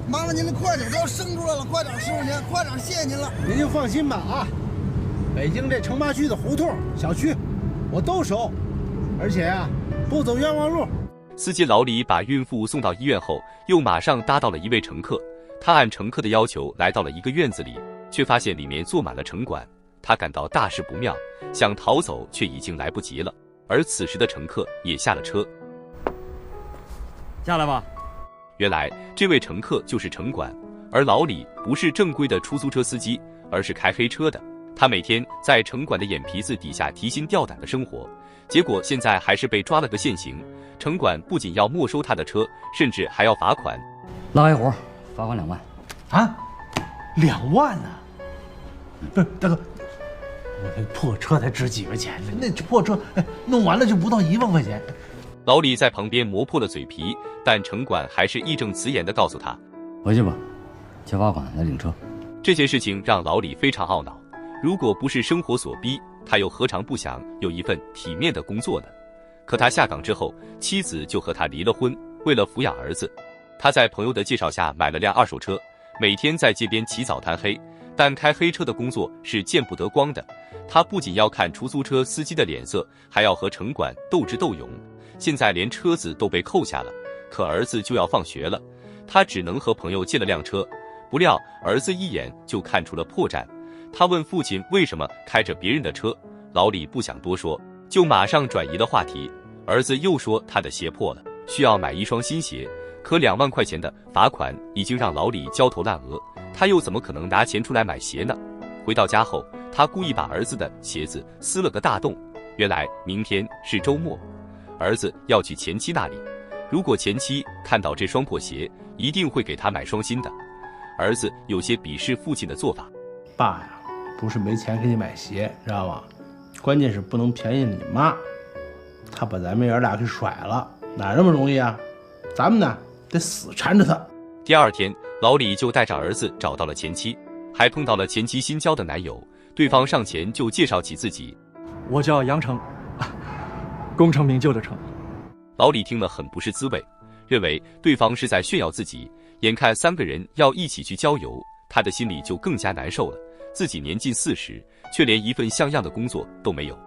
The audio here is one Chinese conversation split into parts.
麻烦您快点，都生出来了，快点，师傅您，快点，谢谢您了。您就放心吧啊，北京这城八区的胡同小区，我都熟，而且啊，不走冤枉路。司机老李把孕妇送到医院后，又马上搭到了一位乘客。他按乘客的要求来到了一个院子里，却发现里面坐满了城管。他感到大事不妙，想逃走却已经来不及了。而此时的乘客也下了车。下来吧。原来这位乘客就是城管，而老李不是正规的出租车司机，而是开黑车的。他每天在城管的眼皮子底下提心吊胆的生活，结果现在还是被抓了个现行。城管不仅要没收他的车，甚至还要罚款。拉黑活，罚款2万。啊，2万呢？不是大哥，我那破车才值几个钱呢？那破车弄完了就不到1万块钱。老李在旁边磨破了嘴皮，但城管还是义正辞严地告诉他：“回去吧，交罚款来领车。”这件事情让老李非常懊恼。如果不是生活所逼，他又何尝不想有一份体面的工作呢？可他下岗之后，妻子就和他离了婚。为了抚养儿子，他在朋友的介绍下买了辆2手车，每天在街边起早贪黑。但开黑车的工作是见不得光的，他不仅要看出租车司机的脸色，还要和城管斗智斗勇。现在连车子都被扣下了，可儿子就要放学了，他只能和朋友借了辆车。不料儿子一眼就看出了破绽，他问父亲为什么开着别人的车。老李不想多说，就马上转移了话题。儿子又说他的鞋破了，需要买1双新鞋，可2万块钱的罚款已经让老李焦头烂额，他又怎么可能拿钱出来买鞋呢？回到家后，他故意把儿子的鞋子撕了个大洞。原来明天是周末，儿子要去前妻那里，如果前妻看到这双破鞋，一定会给他买双新的。儿子有些鄙视父亲的做法。爸呀，不是没钱给你买鞋，知道吗？关键是不能便宜你妈，她把咱们爷俩给甩了，哪那么容易啊？咱们呢得死缠着她。第二天，老李就带着儿子找到了前妻，还碰到了前妻新交的男友。对方上前就介绍起自己：“我叫杨成，功成名就的成。”老李听了很不是滋味，认为对方是在炫耀自己。眼看3个人要一起去郊游，他的心里就更加难受了。自己年近40，却连一份像样的工作都没有，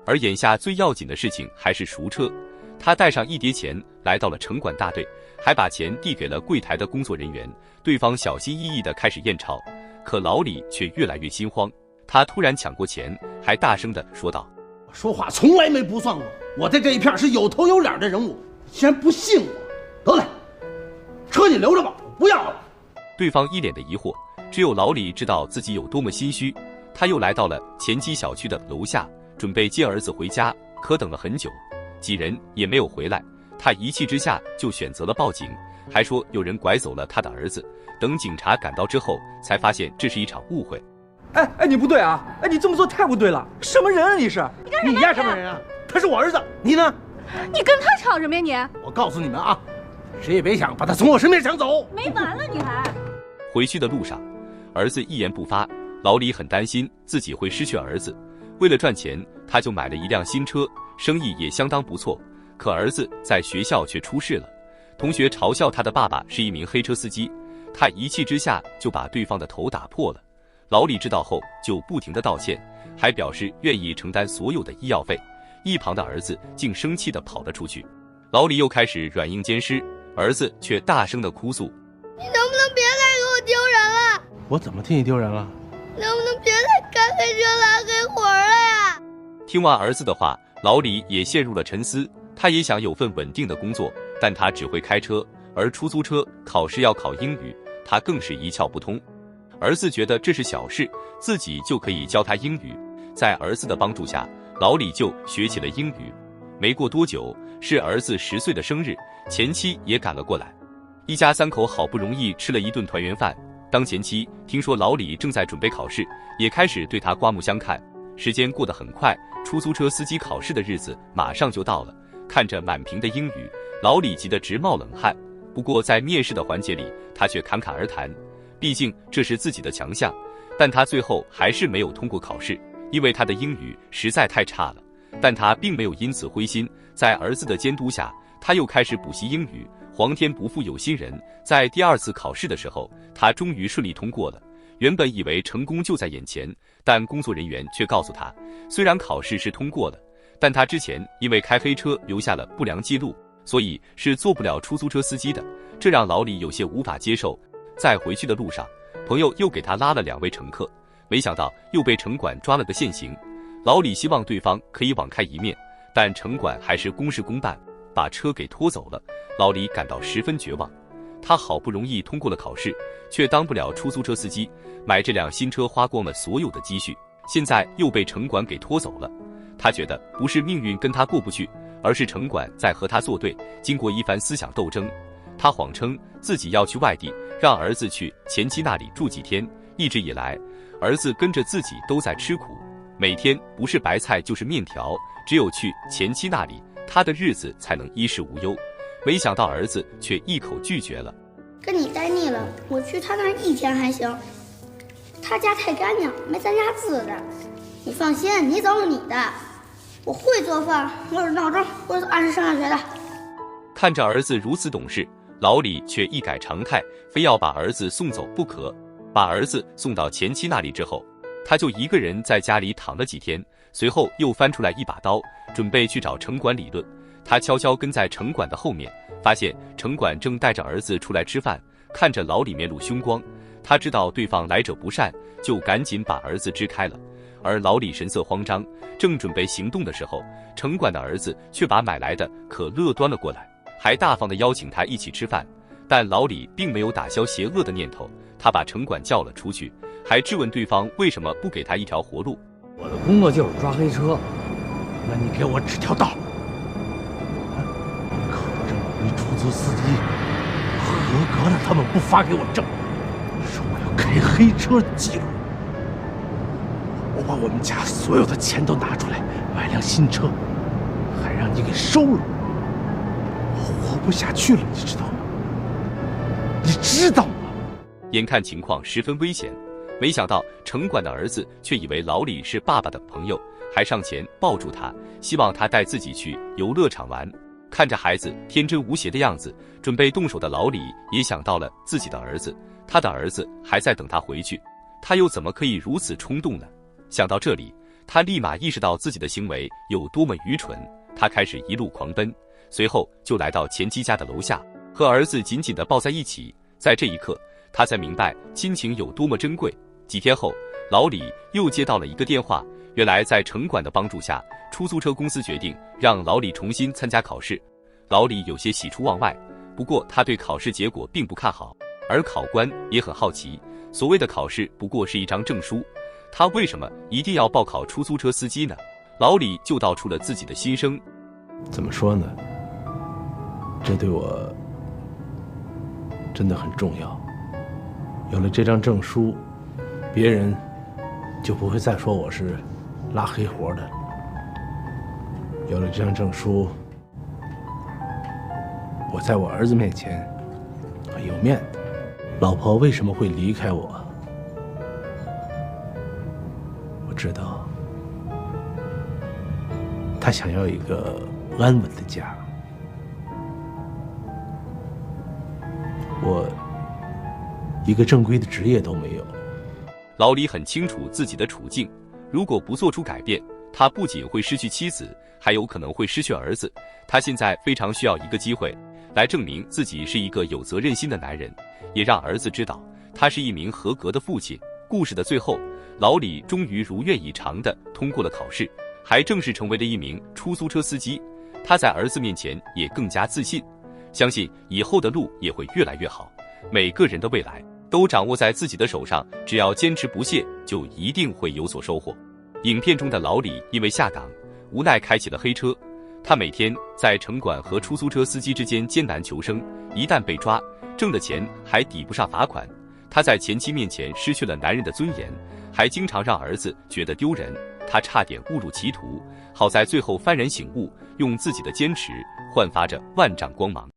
而眼下最要紧的事情还是赎车。他带上1叠钱来到了城管大队，还把钱递给了柜台的工作人员。对方小心翼翼地开始验钞，可老李却越来越心慌。他突然抢过钱，还大声地说道：“我说话从来没不算过，我在这一片是有头有脸的人物，竟然不信我！得来，车你留着吧，不要了。”对方一脸的疑惑，只有老李知道自己有多么心虚。他又来到了前妻小区的楼下，准备接儿子回家，可等了很久，几人也没有回来。他一气之下就选择了报警，还说有人拐走了他的儿子。等警察赶到之后，才发现这是一场误会。哎，你不对啊！哎，你这么做太不对了！什么人啊你是？你呀什么人啊？他是我儿子，你呢？你跟他吵什么呀你？我告诉你们啊，谁也别想把他从我身边抢走。没完了你还！回去的路上，儿子一言不发，老李很担心自己会失去儿子。为了赚钱，他就买了一辆新车，生意也相当不错。可儿子在学校却出事了，同学嘲笑他的爸爸是一名黑车司机，他一气之下就把对方的头打破了。老李知道后就不停地道歉，还表示愿意承担所有的医药费。一旁的儿子竟生气地跑了出去。老李又开始软硬兼施，儿子却大声地哭诉：“你能不能别再给我丢人了？我怎么替你丢人了？能不能别再开黑车拉黑活了呀？”听完儿子的话，老李也陷入了沉思。他也想有份稳定的工作，但他只会开车，而出租车考试要考英语，他更是一窍不通。儿子觉得这是小事，自己就可以教他英语。在儿子的帮助下，老李就学起了英语。没过多久，是儿子10岁的生日，前妻也赶了过来。一家3口好不容易吃了一顿团圆饭。当前妻听说老李正在准备考试，也开始对他刮目相看。时间过得很快，出租车司机考试的日子马上就到了。看着满屏的英语，老李急得直冒冷汗。不过在面试的环节里，他却侃侃而谈，毕竟这是自己的强项。但他最后还是没有通过考试，因为他的英语实在太差了。但他并没有因此灰心，在儿子的监督下，他又开始补习英语，皇天不负有心人，在第2次考试的时候，他终于顺利通过了。原本以为成功就在眼前，但工作人员却告诉他，虽然考试是通过了，但他之前因为开黑车留下了不良记录，所以是做不了出租车司机的。这让老李有些无法接受。在回去的路上，朋友又给他拉了2位乘客，没想到又被城管抓了个现行。老李希望对方可以网开一面，但城管还是公事公办，把车给拖走了。老李感到十分绝望，他好不容易通过了考试，却当不了出租车司机，买这辆新车花光了所有的积蓄，现在又被城管给拖走了。他觉得不是命运跟他过不去，而是城管在和他作对。经过一番思想斗争，他谎称自己要去外地，让儿子去前妻那里住几天。一直以来，儿子跟着自己都在吃苦，每天不是白菜就是面条，只有去前妻那里，他的日子才能衣食无忧。没想到儿子却一口拒绝了。跟你待腻了，我去他那儿1天还行。他家太干净，没咱家滋的。你放心，你走你的。我会做饭，我有闹钟，我是按时上下学的。看着儿子如此懂事，老李却一改常态，非要把儿子送走不可。把儿子送到前妻那里之后，他就一个人在家里躺了几天，随后又翻出来一把刀，准备去找城管理论。他悄悄跟在城管的后面，发现城管正带着儿子出来吃饭，看着老李面露凶光，他知道对方来者不善，就赶紧把儿子支开了。而老李神色慌张，正准备行动的时候，城管的儿子却把买来的可乐端了过来，还大方地邀请他一起吃饭。但老李并没有打消邪恶的念头，他把城管叫了出去，还质问对方为什么不给他一条活路。我的工作就是抓黑车，那你给我指条道。考证为出租司机，合格的他们不发给我证，说我要开黑车记录。我把我们家所有的钱都拿出来买辆新车，还让你给收了。我活不下去了，你知道吗？你知道吗？眼看情况十分危险，没想到城管的儿子却以为老李是爸爸的朋友，还上前抱住他，希望他带自己去游乐场玩。看着孩子天真无邪的样子，准备动手的老李也想到了自己的儿子，他的儿子还在等他回去，他又怎么可以如此冲动呢？想到这里，他立马意识到自己的行为有多么愚蠢，他开始一路狂奔，随后就来到前妻家的楼下，和儿子紧紧地抱在一起。在这一刻，他才明白亲情有多么珍贵。几天后，老李又接到了一个电话，原来在城管的帮助下，出租车公司决定让老李重新参加考试。老李有些喜出望外，不过他对考试结果并不看好，而考官也很好奇，所谓的考试不过是一张证书，他为什么一定要报考出租车司机呢？老李就道出了自己的心声。怎么说呢？这对我真的很重要。有了这张证书，别人就不会再说我是拉黑活的。有了这张证书，我在我儿子面前很有面子。老婆为什么会离开我？我知道，她想要一个安稳的家。我一个正规的职业都没有。老李很清楚自己的处境，如果不做出改变，他不仅会失去妻子，还有可能会失去儿子。他现在非常需要一个机会，来证明自己是一个有责任心的男人，也让儿子知道他是一名合格的父亲。故事的最后，老李终于如愿以偿地通过了考试，还正式成为了一名出租车司机。他在儿子面前也更加自信，相信以后的路也会越来越好。每个人的未来都掌握在自己的手上，只要坚持不懈，就一定会有所收获。影片中的老李因为下岗，无奈开启了黑车。他每天在城管和出租车司机之间艰难求生，一旦被抓，挣的钱还抵不上罚款。他在前妻面前失去了男人的尊严，还经常让儿子觉得丢人。他差点误入歧途，好在最后幡然醒悟，用自己的坚持焕发着万丈光芒。